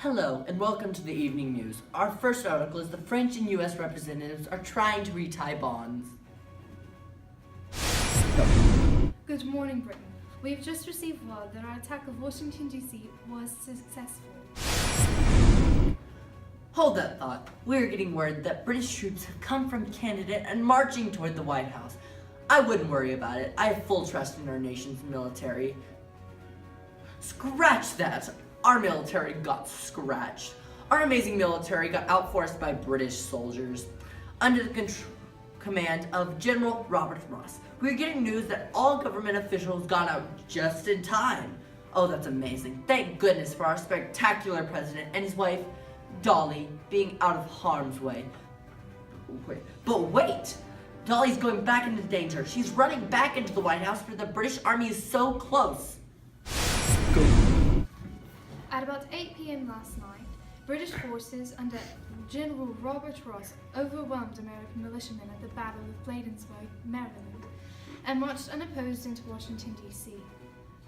Hello, and welcome to the evening news. Our first article is the French and U.S. representatives are trying to retie bonds. Good morning, Britain. We have just received word that our attack of Washington, D.C. was successful. Hold that thought. We're getting word that British troops have come from Canada and marching toward the White House. I wouldn't worry about it. I have full trust in our nation's military. Scratch that! Our military got scratched. Our amazing military got outforced by British soldiers. Under the command of General Robert Ross, we're getting news that all government officials got out just in time. Oh, that's amazing. Thank goodness for our spectacular president and his wife, Dolly, being out of harm's way. But wait! Dolly's going back into danger. She's running back into the White House where the British Army is so close. Go. At about 8 p.m. last night, British forces under General Robert Ross overwhelmed American militiamen at the Battle of Bladensburg, Maryland, and marched unopposed into Washington, D.C.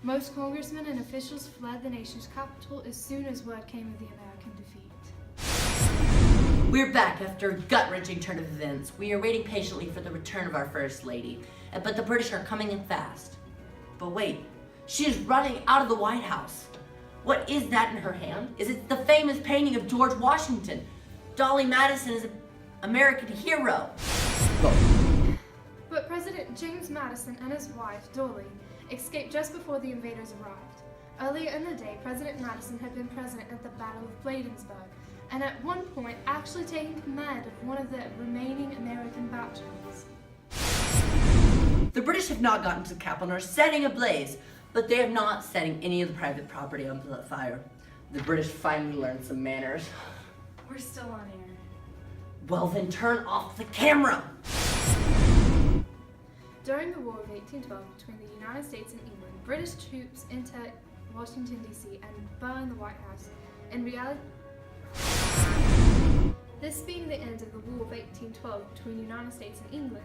Most congressmen and officials fled the nation's capital as soon as word came of the American defeat. We're back after a gut-wrenching turn of events. We are waiting patiently for the return of our First Lady, but the British are coming in fast. But wait, she is running out of the White House. What is that in her hand? Is it the famous painting of George Washington? Dolly Madison is an American hero. But President James Madison and his wife, Dolly, escaped just before the invaders arrived. Earlier in the day, President Madison had been present at the Battle of Bladensburg, and at one point actually taking command of one of the remaining American batteries. The British have not gotten to the capital and are setting ablaze, but they have not setting any of the private property on fire. The British finally learned some manners. We're still on air. Well then turn off the camera! During the War of 1812 between the United States and England, British troops entered Washington, D.C. and burned the White House. In reality, this being the end of the War of 1812 between the United States and England,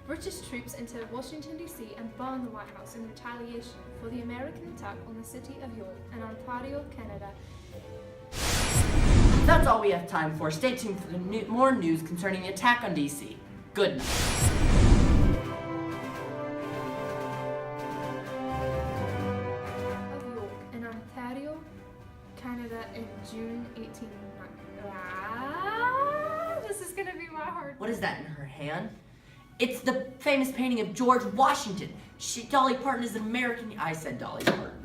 British troops entered Washington, D.C. and burned the White House in retaliation for the American attack on the city of York and Ontario, Canada. That's all we have time for. Stay tuned for the more news concerning the attack on D.C. Good night. Of York and Ontario, Canada in June 1890. This is gonna be my hard. What is that in her hand? It's the famous painting of George Washington. Dolly Parton is an American. I said Dolly Parton.